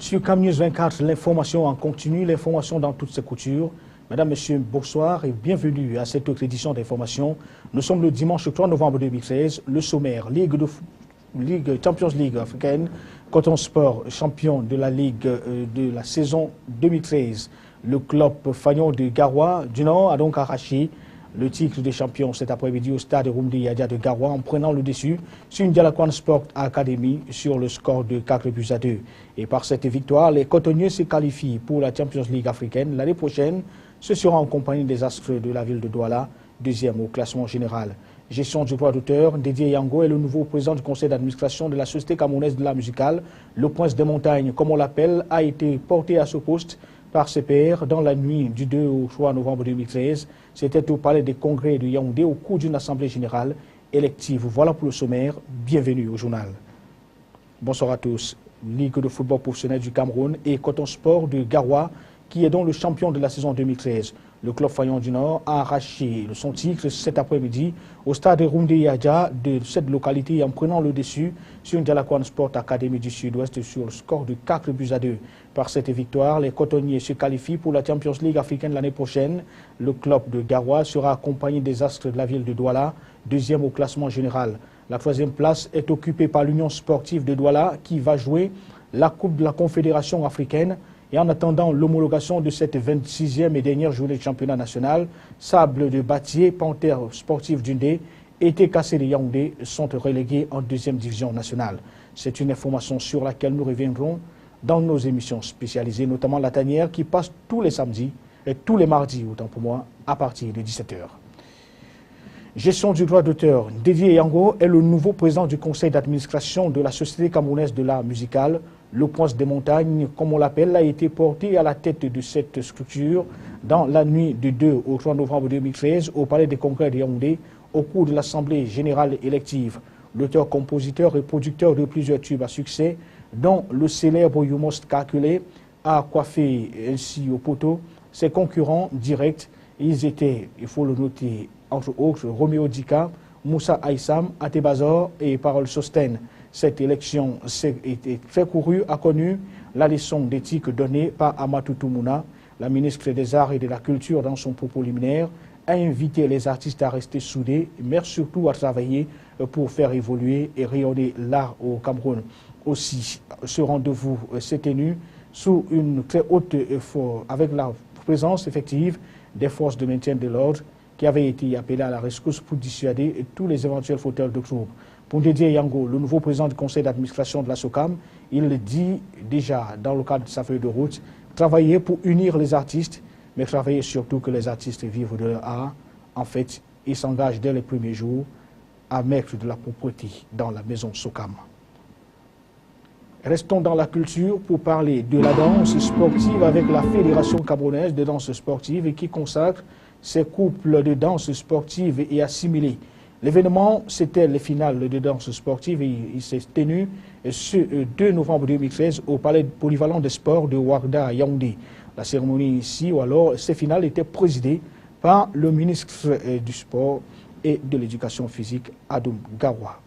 Sur CAM News 24, l'information en continu, l'information dans toutes ses coutures. Mesdames, Messieurs, bonsoir et bienvenue à cette autre édition d'information. Nous sommes le dimanche 3 novembre 2013. Le sommaire, Ligue Champions League africaine, Coton Sport, champion de la Ligue de la saison 2013. Le club Fagnon de Garoua du Nord a donc arraché le titre de champion cet après-midi au stade Rumdi Yadia de Garoua en prenant le dessus sur une Dialakwan Sport Academy sur le score de 4-2. Et par cette victoire, les cotonniers se qualifient pour la Champions League africaine. L'année prochaine, ce sera en compagnie des Astres de la ville de Douala, deuxième au classement général. Gestion du droit d'auteur, Didier Yango est le nouveau président du conseil d'administration de la Société camerounaise de l'art musical. Le Prince des Montagnes, comme on l'appelle, a été porté à ce poste par ses pairs dans la nuit du 2 au 3 novembre 2013. C'était au palais des congrès de Yaoundé au cours d'une assemblée générale élective. Voilà pour le sommaire. Bienvenue au journal. Bonsoir à tous. Ligue de football professionnel du Cameroun et Coton Sport de Garoua, qui est donc le champion de la saison 2013. Le club Fagnon du Nord a arraché son titre cet après-midi au stade Rumdi Yadia de cette localité en prenant le dessus sur une Dialakwan Sport Academy du Sud-Ouest sur le score de 4-2. Par cette victoire, les cotonniers se qualifient pour la Champions League africaine l'année prochaine. Le club de Garoua sera accompagné des Astres de la ville de Douala, deuxième au classement général. La troisième place est occupée par l'Union sportive de Douala qui va jouer la Coupe de la Confédération africaine. Et en attendant l'homologation de cette 26e et dernière journée de championnat national, Sable de Batier, Panthère sportive d'Undé et TKC de Yaoundé sont relégués en deuxième division nationale. C'est une information sur laquelle nous reviendrons dans nos émissions spécialisées, notamment La Tanière qui passe tous les samedis et tous les mardis, autant pour moi, à partir de 17h. Gestion du droit d'auteur. Didier Yango est le nouveau président du conseil d'administration de la Société camerounaise de l'art musical. Le Prince des Montagnes, comme on l'appelle, a été porté à la tête de cette structure dans la nuit du 2 au 3 novembre 2013 au palais des congrès de Yaoundé au cours de l'Assemblée générale élective. L'auteur, compositeur et producteur de plusieurs tubes à succès, dont le célèbre You Must Calculate, a coiffé ainsi au poteau ses concurrents directs. Ils étaient, il faut le noter, entre autres, Roméo Dika, Moussa Aïssam, Atebazor et Parole Sosten. Cette élection était très courue, a connu la leçon d'éthique donnée par Amatou Toumouna, la ministre des Arts et de la Culture, dans son propos liminaire, a invité les artistes à rester soudés, mais surtout à travailler pour faire évoluer et rayonner l'art au Cameroun. Aussi, ce rendez-vous s'est tenu sous une très haute effort, avec la présence effective des forces de maintien de l'ordre qui avaient été appelées à la rescousse pour dissuader tous les éventuels fauteurs de troubles. Pour Didier Yango, le nouveau président du conseil d'administration de la SOCAM, il dit déjà dans le cadre de sa feuille de route, travailler pour unir les artistes, mais travailler surtout que les artistes vivent de leur art. En fait, il s'engage dès les premiers jours à mettre de la propreté dans la maison SOCAM. Restons dans la culture pour parler de la danse sportive avec la Fédération camerounaise de danse sportive et qui consacre ses couples de danse sportive et assimilés. L'événement, c'était les finales de danse sportive et il s'est tenu ce 2 novembre 2013 au Palais polyvalent des sports de Ouarda à Yaoundé. La cérémonie ici, ou alors ces finales, étaient présidées par le ministre du Sport et de l'Éducation physique, Adoum Garoua.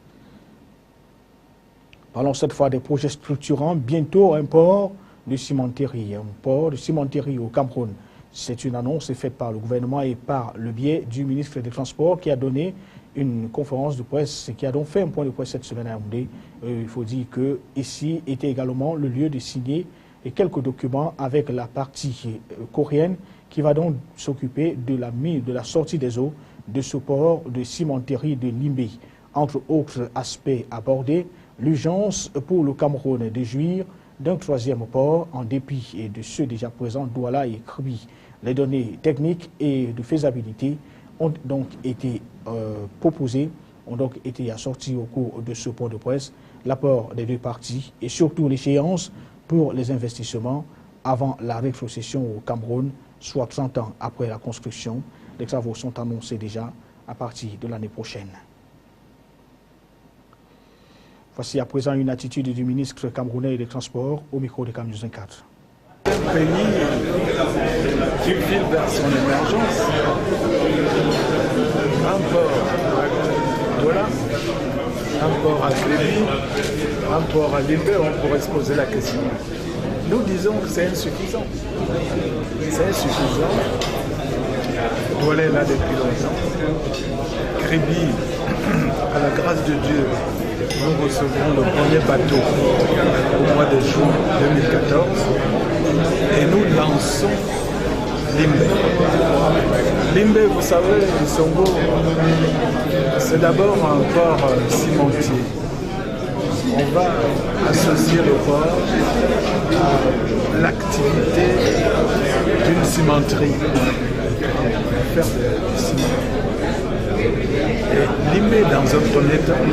Parlons cette fois des projets structurants. Bientôt, un port de cimenterie au Cameroun. C'est une annonce faite par le gouvernement et par le biais du ministre des Transports qui a donné une conférence de presse, qui a donc fait un point de presse cette semaine à Yaoundé. Il faut dire que ici était également le lieu de signer quelques documents avec la partie coréenne qui va donc s'occuper de la sortie des eaux de ce port de cimenterie de Limbé. Entre autres aspects abordés, l'urgence pour le Cameroun de jouir d'un troisième port en dépit de ceux déjà présents, Douala et Kribi. Les données techniques et de faisabilité ont donc été proposées, ont donc été assorties au cours de ce point de presse, l'apport des deux parties et surtout l'échéance pour les investissements avant la rétrocession au Cameroun, soit 30 ans après la construction. Les travaux sont annoncés déjà à partir de l'année prochaine. Voici à présent une attitude du ministre camerounais des Transports au micro de CAM News 24. Un pays qui file vers son émergence, un port, voilà, un port à Clémy, un port à Limbé, on pourrait se poser la question. Nous disons que c'est insuffisant. C'est insuffisant. Douala est là depuis longtemps. Kribi, à la grâce de Dieu, nous recevrons le premier bateau au mois de juin 2014 et nous lançons Limbe. Limbe, vous savez, Songo, c'est d'abord un port cimentier. On va associer le port à l'activité d'une cimenterie. Faire du ciment. Et Limbe, dans un premier temps,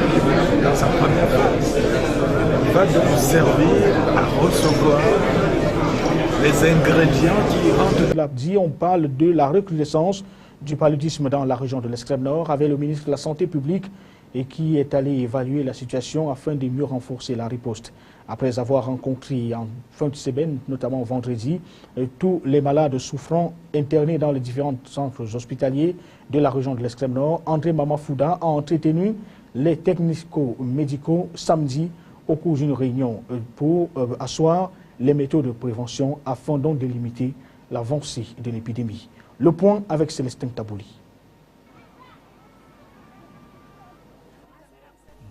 dans sa première phase, va donc servir à recevoir les ingrédients qui rentrent. On parle de la recrudescence du paludisme dans la région de l'Extrême Nord avec le ministre de la Santé publique et qui est allé évaluer la situation afin de mieux renforcer la riposte. Après avoir rencontré en fin de semaine, notamment vendredi, tous les malades souffrant internés dans les différents centres hospitaliers de la région de l'Extrême Nord, André Mamafouda a entretenu les technico-médicaux samedi au cours d'une réunion pour asseoir les méthodes de prévention afin donc de limiter l'avancée de l'épidémie. Le point avec Célestin Tabouli.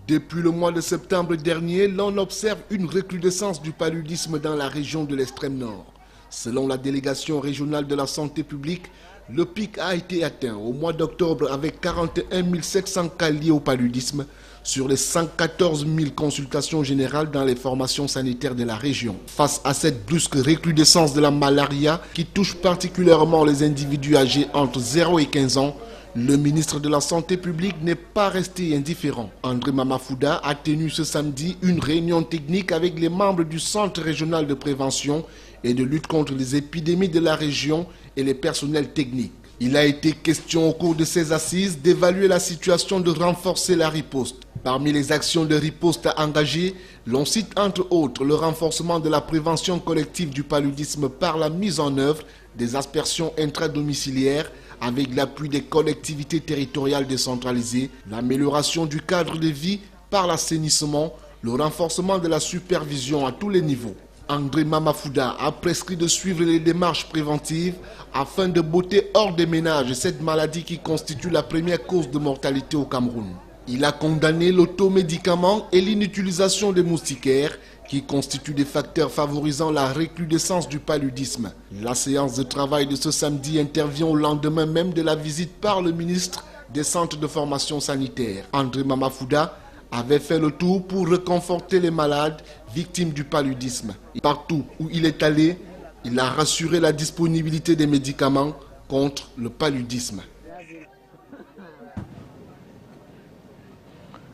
Depuis le mois de septembre dernier, l'on observe une recrudescence du paludisme dans la région de l'Extrême Nord. Selon la délégation régionale de la santé publique, le pic a été atteint au mois d'octobre avec 41 700 cas liés au paludisme sur les 114 000 consultations générales dans les formations sanitaires de la région. Face à cette brusque recrudescence de la malaria qui touche particulièrement les individus âgés entre 0 et 15 ans, le ministre de la Santé publique n'est pas resté indifférent. André Mamafouda a tenu ce samedi une réunion technique avec les membres du Centre régional de prévention et de lutte contre les épidémies de la région et les personnels techniques. Il a été question au cours de ces assises d'évaluer la situation, de renforcer la riposte. Parmi les actions de riposte à engager, l'on cite entre autres le renforcement de la prévention collective du paludisme par la mise en œuvre des aspersions intradomiciliaires avec l'appui des collectivités territoriales décentralisées, l'amélioration du cadre de vie par l'assainissement, le renforcement de la supervision à tous les niveaux. André Mamafouda a prescrit de suivre les démarches préventives afin de botter hors des ménages cette maladie qui constitue la première cause de mortalité au Cameroun. Il a condamné l'automédicament et l'inutilisation des moustiquaires qui constituent des facteurs favorisant la recrudescence du paludisme. La séance de travail de ce samedi intervient au lendemain même de la visite par le ministre des centres de formation sanitaire. André Mamafouda avait fait le tour pour réconforter les malades victimes du paludisme. Partout où il est allé, il a rassuré la disponibilité des médicaments contre le paludisme.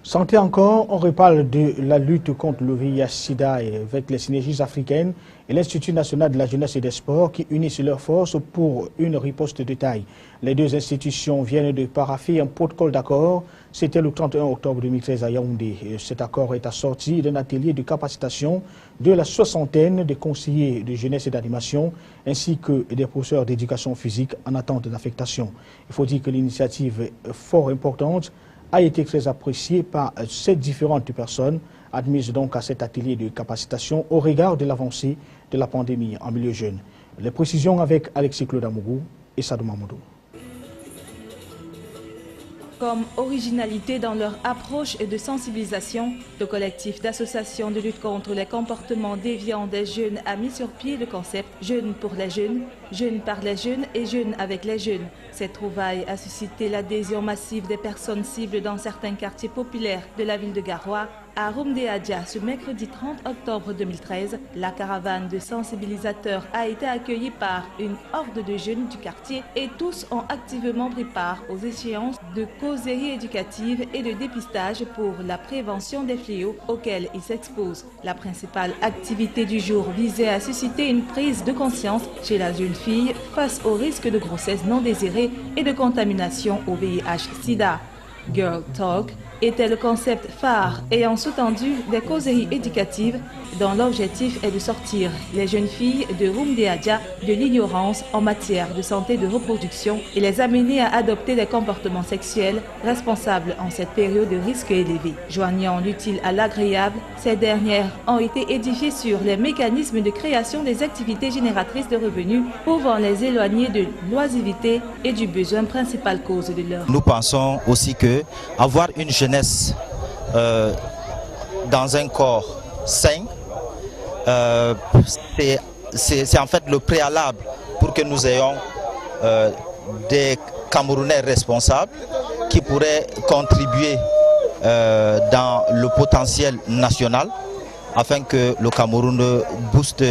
Santé encore, on reparle de la lutte contre le VIH-Sida avec les synergies africaines et l'Institut national de la jeunesse et des sports qui unissent leurs forces pour une riposte de taille. Les deux institutions viennent de parapher un protocole d'accord. C'était le 31 octobre 2013 à Yaoundé. Cet accord est assorti d'un atelier de capacitation de la soixantaine de conseillers de jeunesse et d'animation ainsi que des professeurs d'éducation physique en attente d'affectation. Il faut dire que l'initiative est fort importante a été très apprécié par ces différentes personnes admises donc à cet atelier de capacitation au regard de l'avancée de la pandémie en milieu jeune. Les précisions avec Alexis Claude Amougou et Sadou Mamoudou. Comme originalité dans leur approche et de sensibilisation, le collectif d'associations de lutte contre les comportements déviants des jeunes a mis sur pied le concept « Jeunes pour les jeunes », « Jeunes par les jeunes » et « Jeunes avec les jeunes ». Cette trouvaille a suscité l'adhésion massive des personnes cibles dans certains quartiers populaires de la ville de Garoua. À Rumdéadia, ce mercredi 30 octobre 2013, la caravane de sensibilisateurs a été accueillie par une horde de jeunes du quartier et tous ont activement pris part aux échéances de causeries éducatives et de dépistage pour la prévention des fléaux auxquels ils s'exposent. La principale activité du jour visait à susciter une prise de conscience chez la jeune fille face au risque de grossesse non désirée et de contamination au VIH-Sida. Girl Talk était le concept phare ayant sous-tendu des causeries éducatives dont l'objectif est de sortir les jeunes filles de Rumdeadja de l'ignorance en matière de santé de reproduction et les amener à adopter des comportements sexuels responsables en cette période de risque élevé. Joignant l'utile à l'agréable, ces dernières ont été édifiées sur les mécanismes de création des activités génératrices de revenus pouvant les éloigner de l'oisivité et du besoin principal cause de leur. Nous pensons aussi que avoir une jeunesse dans un corps sain, c'est en fait le préalable pour que nous ayons des Camerounais responsables qui pourraient contribuer dans le potentiel national afin que le Cameroun booste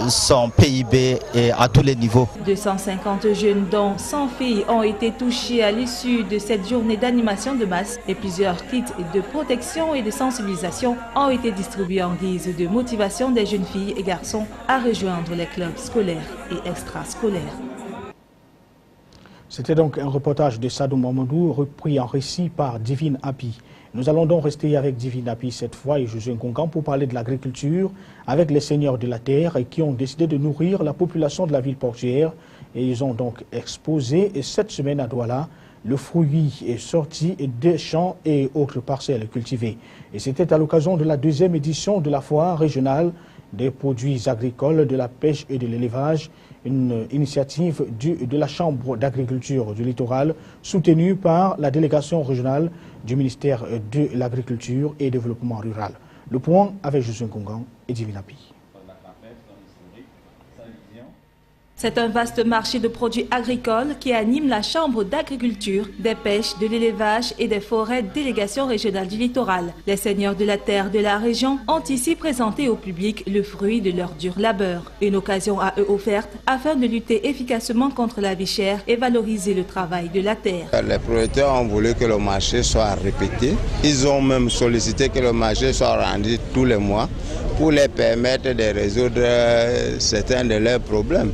son PIB et à tous les niveaux. 250 jeunes dont 100 filles ont été touchés à l'issue de cette journée d'animation de masse et plusieurs kits de protection et de sensibilisation ont été distribués en guise de motivation des jeunes filles et garçons à rejoindre les clubs scolaires et extrascolaires. C'était donc un reportage de Sadou Mamadou repris en récit par Divine Api. Nous allons donc rester avec Divine Api cette fois et Josué Nkongan pour parler de l'agriculture avec les seigneurs de la terre qui ont décidé de nourrir la population de la ville portuaire. Et ils ont donc exposé cette semaine à Douala le fruit est sorti des champs et autres parcelles cultivées. Et c'était à l'occasion de la deuxième édition de la foire régionale des produits agricoles, de la pêche et de l'élevage, une initiative de la Chambre d'agriculture du littoral soutenue par la délégation régionale du ministère de l'Agriculture et Développement rural. Le point avec Josué Nkongan et Divine Api. C'est un vaste marché de produits agricoles qui anime la Chambre d'agriculture, des pêches, de l'élevage et des forêts délégation régionale du littoral. Les seigneurs de la terre de la région ont ici présenté au public le fruit de leur dur labeur. Une occasion à eux offerte afin de lutter efficacement contre la vie chère et valoriser le travail de la terre. Les producteurs ont voulu que le marché soit répété. Ils ont même sollicité que le marché soit rendu tous les mois pour les permettre de résoudre certains de leurs problèmes.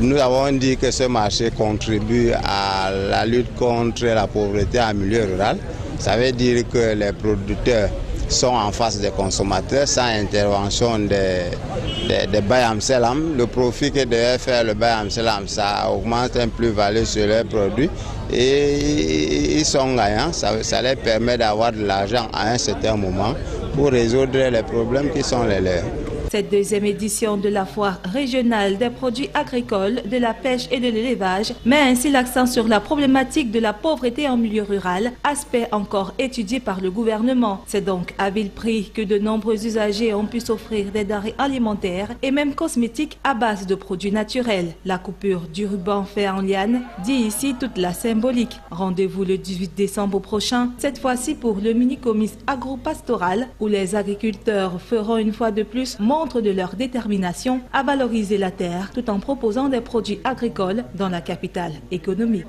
Nous avons dit que ce marché contribue à la lutte contre la pauvreté en milieu rural. Ça veut dire que les producteurs sont en face des consommateurs sans intervention des Bayam Selam. Le profit que devait faire le Bayam Selam, ça augmente un plus-value sur leurs produits et ils sont gagnants. Ça leur permet d'avoir de l'argent à un certain moment pour résoudre les problèmes qui sont les leurs. Cette deuxième édition de la foire régionale des produits agricoles, de la pêche et de l'élevage met ainsi l'accent sur la problématique de la pauvreté en milieu rural, aspect encore étudié par le gouvernement. C'est donc à vil prix que de nombreux usagers ont pu s'offrir des denrées alimentaires et même cosmétiques à base de produits naturels. La coupure du ruban fait en liane dit ici toute la symbolique. Rendez-vous le 18 décembre prochain, cette fois-ci pour le mini-comice agro-pastoral où les agriculteurs feront une fois de plus montre de leur détermination à valoriser la terre tout en proposant des produits agricoles dans la capitale économique.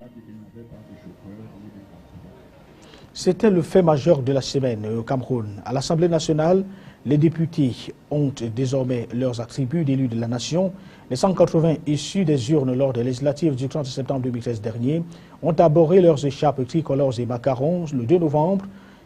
C'était le fait majeur de la semaine au Cameroun. À l'Assemblée nationale, les députés ont désormais leurs attributs d'élus de la nation. Les 180 issus des urnes lors des législatives du 30 septembre 2013 dernier ont arboré leurs écharpes tricolores et macarons le 2 novembre.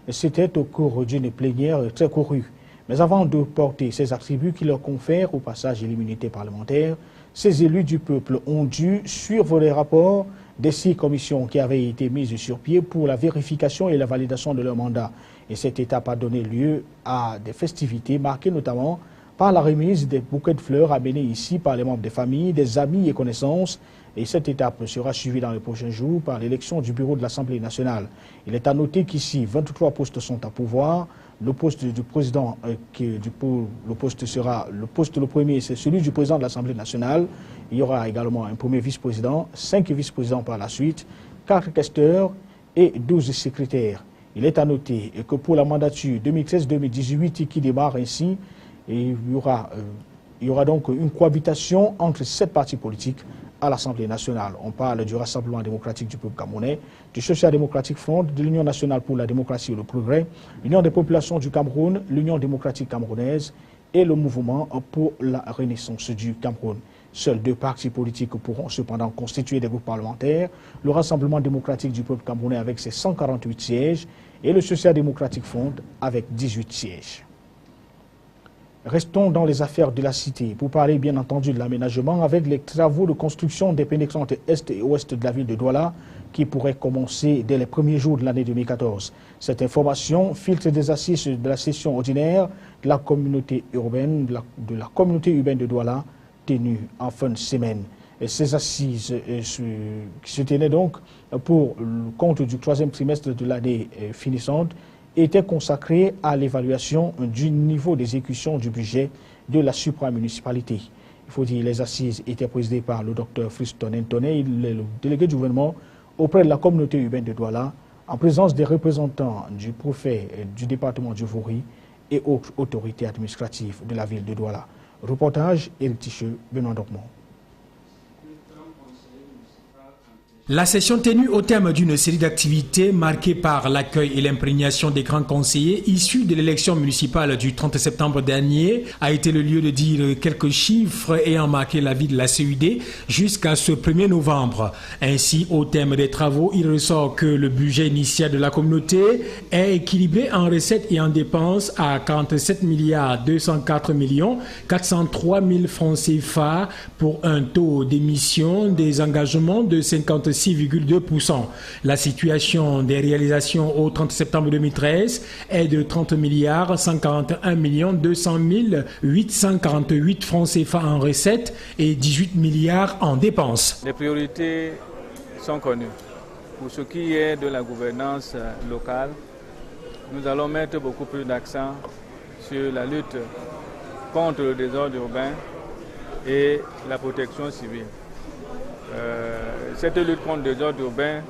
C'était au cours d'une plénière très courue. Mais avant de porter ces attributs qui leur confèrent au passage l'immunité parlementaire, ces élus du peuple ont dû suivre les rapports des 6 commissions qui avaient été mises sur pied pour la vérification et la validation de leur mandat. Et cette étape a donné lieu à des festivités marquées notamment par la remise des bouquets de fleurs amenés ici par les membres des familles, des amis et connaissances. Et cette étape sera suivie dans les prochains jours par l'élection du bureau de l'Assemblée nationale. Il est à noter qu'ici, 23 postes sont à pourvoir. Le poste du président, le poste le premier, c'est celui du président de l'Assemblée nationale. Il y aura également un premier vice-président, 5 vice-présidents par la suite, 4 questeurs et 12 secrétaires. Il est à noter que pour la mandature 2013-2018 qui démarre ainsi, il y aura donc une cohabitation entre 7 partis politiques à l'Assemblée nationale. On parle du Rassemblement démocratique du peuple camerounais, du Social-démocratique Front, de l'Union nationale pour la démocratie et le progrès, l'Union des populations du Cameroun, l'Union démocratique camerounaise et le Mouvement pour la renaissance du Cameroun. Seuls 2 partis politiques pourront cependant constituer des groupes parlementaires, le Rassemblement démocratique du peuple camerounais avec ses 148 sièges et le Social-démocratique Front avec 18 sièges. Restons dans les affaires de la cité pour parler bien entendu de l'aménagement avec les travaux de construction des pénétrantes est et ouest de la ville de Douala qui pourraient commencer dès les premiers jours de l'année 2014. Cette information filtre des assises de la session ordinaire de la communauté urbaine de Douala tenue en fin de semaine. Et ces assises qui se tenaient donc pour le compte du troisième trimestre de l'année finissante étaient consacrées à l'évaluation du niveau d'exécution du budget de la supramunicipalité. Il faut dire que les assises étaient présidées par le docteur Fiston Ntoné, il est le délégué du gouvernement auprès de la communauté urbaine de Douala, en présence des représentants du préfet du département du Vouri et autres autorités administratives de la ville de Douala. Reportage Éric Ticheux, Benoît Dormont. La session tenue au terme d'une série d'activités marquée par l'accueil et l'imprégnation des grands conseillers issus de l'élection municipale du 30 septembre dernier a été le lieu de dire quelques chiffres ayant marqué la vie de la CUD jusqu'à ce 1er novembre. Ainsi, au terme des travaux, il ressort que le budget initial de la communauté est équilibré en recettes et en dépenses à 47 204 403 000 francs CFA pour un taux d'émission des engagements de 56,2%. La situation des réalisations au 30 septembre 2013 est de 30 141 200 848 francs CFA en recettes et 18 milliards en dépenses. Les priorités sont connues. Pour ce qui est de la gouvernance locale, nous allons mettre beaucoup plus d'accent sur la lutte contre le désordre urbain et la protection civile. Cette lutte contre le désordre urbain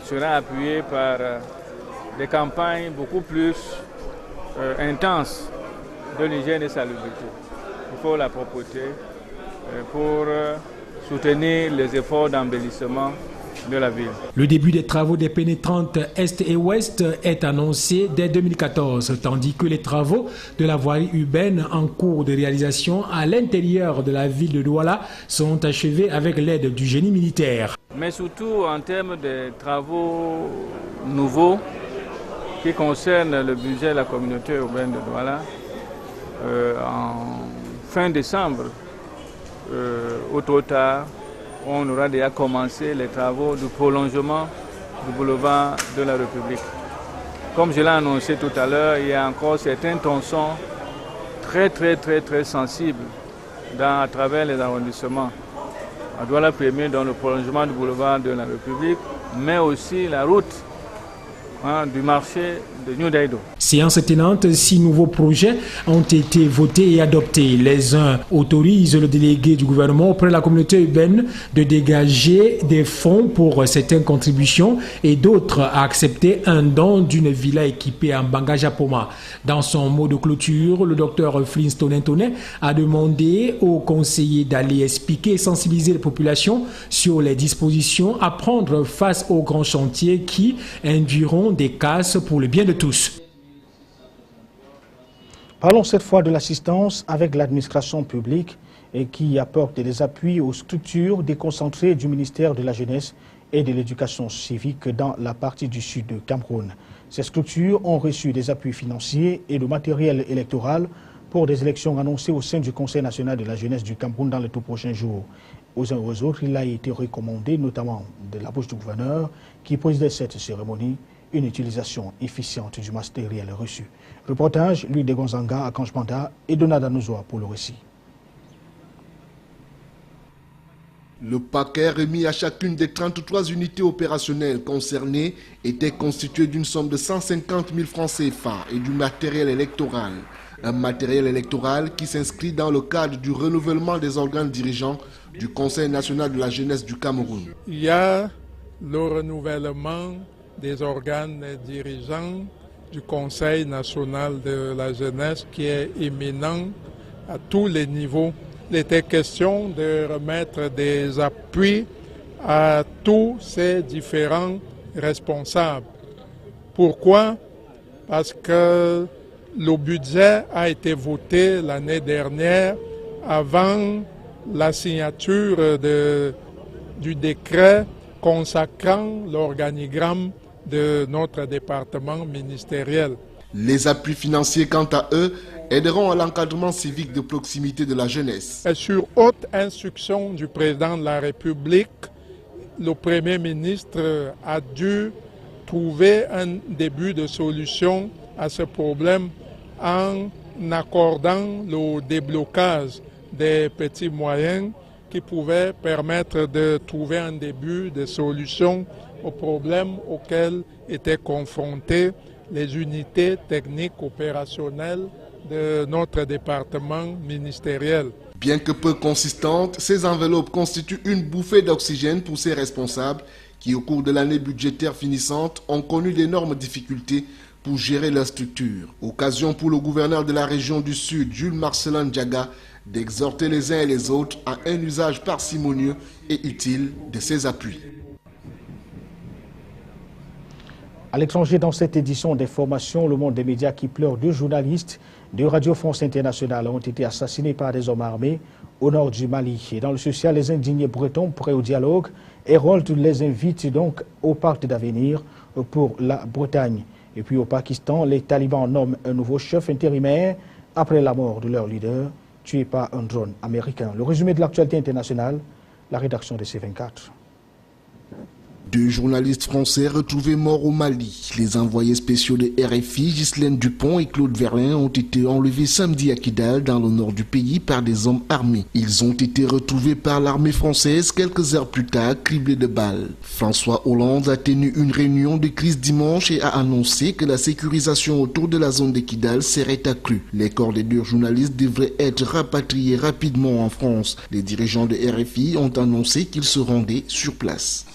sera appuyée par des campagnes beaucoup plus intenses de l'hygiène et salubrité. Il faut la propreté pour soutenir les efforts d'embellissement de la ville. Le début des travaux des pénétrantes Est et Ouest est annoncé dès 2014, tandis que les travaux de la voirie urbaine en cours de réalisation à l'intérieur de la ville de Douala sont achevés avec l'aide du génie militaire. Mais surtout en termes de travaux nouveaux qui concernent le budget de la communauté urbaine de Douala, en fin décembre, au trop tard, on aura déjà commencé les travaux du prolongement du boulevard de la République. Comme je l'ai annoncé tout à l'heure, il y a encore certains tronçons très sensibles à travers les arrondissements. À Douala Premier, dans le prolongement du boulevard de la République, mais aussi la route du marché de New Daido. Séance tenante, 6 nouveaux projets ont été votés et adoptés. Les uns autorisent le délégué du gouvernement auprès de la communauté urbaine de dégager des fonds pour certaines contributions et d'autres à accepter un don d'une villa équipée en Banga Japoma. Dans son mot de clôture, le docteur Fiston Ntoné a demandé aux conseillers d'aller expliquer et sensibiliser les populations sur les dispositions à prendre face aux grands chantiers qui induiront des casses pour le bien de tous. Parlons cette fois de l'assistance avec l'administration publique et qui apporte des appuis aux structures déconcentrées du ministère de la Jeunesse et de l'Éducation civique dans la partie du sud de Cameroun. Ces structures ont reçu des appuis financiers et de matériel électoral pour des élections annoncées au sein du Conseil national de la jeunesse du Cameroun dans les tout prochains jours. Aux uns et aux autres, il a été recommandé, notamment de la bouche du gouverneur, qui présidait cette cérémonie, une utilisation efficiente du matériel reçu. Reportage, Louis de Gonzanga à Kanchmanda et Donada Nouzoa pour le récit. Le paquet remis à chacune des 33 unités opérationnelles concernées était constitué d'une somme de 150 000 francs CFA et du matériel électoral. Un matériel électoral qui s'inscrit dans le cadre du renouvellement des organes dirigeants du Conseil national de la jeunesse du Cameroun. Il y a le renouvellement des organes dirigeants du Conseil national de la jeunesse qui est imminent à tous les niveaux. Il était question de remettre des appuis à tous ces différents responsables. Pourquoi? Parce que le budget a été voté l'année dernière avant la signature du décret consacrant l'organigramme de notre département ministériel. Les appuis financiers, quant à eux, aideront à l'encadrement civique de proximité de la jeunesse. Et sur haute instruction du président de la République, le Premier ministre a dû trouver un début de solution à ce problème en accordant le déblocage des petits moyens qui pouvaient permettre de trouver un début de solution aux problèmes auxquels étaient confrontées les unités techniques opérationnelles de notre département ministériel. Bien que peu consistantes, ces enveloppes constituent une bouffée d'oxygène pour ces responsables qui, au cours de l'année budgétaire finissante, ont connu d'énormes difficultés pour gérer leur structure. Occasion pour le gouverneur de la région du Sud, Jules Marcelin Diaga, d'exhorter les uns et les autres à un usage parcimonieux et utile de ces appuis. À l'étranger, dans cette édition d'information, le monde des médias qui pleure, 2 journalistes de Radio France Internationale ont été assassinés par des hommes armés au nord du Mali. Et dans le social, les indignés bretons, prêts au dialogue, Hérold les invite donc au pacte d'avenir pour la Bretagne. Et puis au Pakistan, les talibans nomment un nouveau chef intérimaire après la mort de leur leader, tué par un drone américain. Le résumé de l'actualité internationale, la rédaction de C24. 2 journalistes français retrouvés morts au Mali. Les envoyés spéciaux de RFI, Ghislaine Dupont et Claude Verlin, ont été enlevés samedi à Kidal, dans le nord du pays, par des hommes armés. Ils ont été retrouvés par l'armée française quelques heures plus tard, criblés de balles. François Hollande a tenu une réunion de crise dimanche et a annoncé que la sécurisation autour de la zone de Kidal serait accrue. Les corps des 2 journalistes devraient être rapatriés rapidement en France. Les dirigeants de RFI ont annoncé qu'ils se rendaient sur place.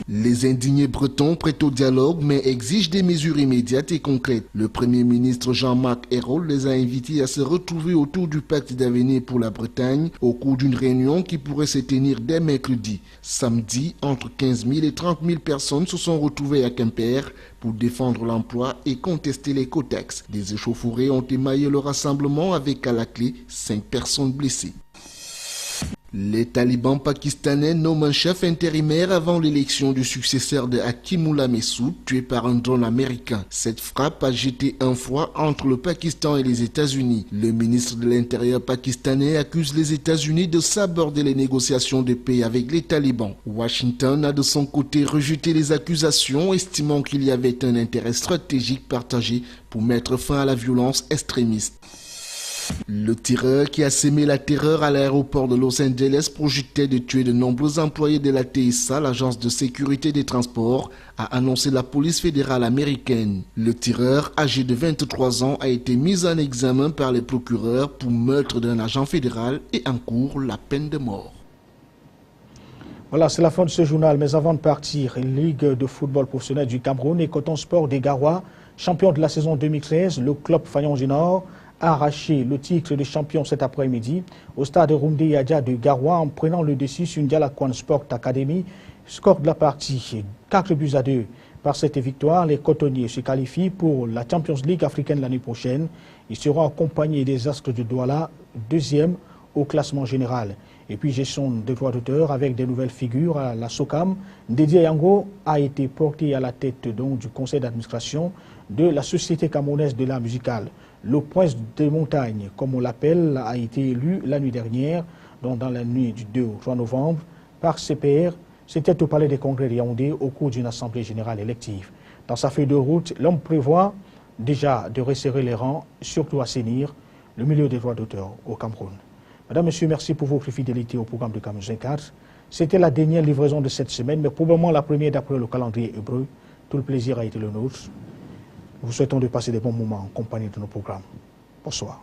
Les indignés bretons prêtent au dialogue mais exigent des mesures immédiates et concrètes. Le Premier ministre Jean-Marc Ayrault les a invités à se retrouver autour du pacte d'avenir pour la Bretagne au cours d'une réunion qui pourrait se tenir dès mercredi. Samedi, entre 15 000 et 30 000 personnes se sont retrouvées à Quimper pour défendre l'emploi et contester les cotaxes. Des échauffourées ont émaillé le rassemblement avec à la clé 5 personnes blessées. Les talibans pakistanais nomment un chef intérimaire avant l'élection du successeur de Hakimullah Messoud, tué par un drone américain. Cette frappe a jeté un froid entre le Pakistan et les États-Unis. Le ministre de l'Intérieur pakistanais accuse les États-Unis de saborder les négociations de paix avec les talibans. Washington a de son côté rejeté les accusations, estimant qu'il y avait un intérêt stratégique partagé pour mettre fin à la violence extrémiste. Le tireur qui a sémé la terreur à l'aéroport de Los Angeles projetait de tuer de nombreux employés de la TSA, l'agence de sécurité des transports, a annoncé la police fédérale américaine. Le tireur, âgé de 23 ans, a été mis en examen par les procureurs pour meurtre d'un agent fédéral et encourt la peine de mort. Voilà, c'est la fin de ce journal. Mais avant de partir, Ligue de football professionnel du Cameroun et Coton Sport des Garoua, champion de la saison 2013, le club Fayon du Nord a arraché le titre de champion cet après-midi au stade Rumde Yadja de Garoua en prenant le dessus sur Ndialakwan Sport Academy. Score de la partie 4-2. Par cette victoire, les cotonniers se qualifient pour la Champions League africaine l'année prochaine. Ils seront accompagnés des Astres de Douala, 2e au classement général. Et puis gestion des droits d'auteur avec des nouvelles figures à la SOCAM. Dédié Yango a été porté à la tête donc, du conseil d'administration de la Société camerounaise de l'art musical. Le prince des montagnes, comme on l'appelle, a été élu la nuit dernière, donc dans la nuit du 2 au 3 novembre, par CPR. C'était au Palais des Congrès de Yaoundé au cours d'une assemblée générale élective. Dans sa feuille de route, l'homme prévoit déjà de resserrer les rangs, surtout assainir le milieu des droits d'auteur au Cameroun. Madame, Monsieur, merci pour votre fidélité au programme de Cameroun 24. C'était la dernière livraison de cette semaine, mais probablement la première d'après le calendrier hébreu. Tout le plaisir a été le nôtre. Nous vous souhaitons de passer des bons moments en compagnie de nos programmes. Bonsoir.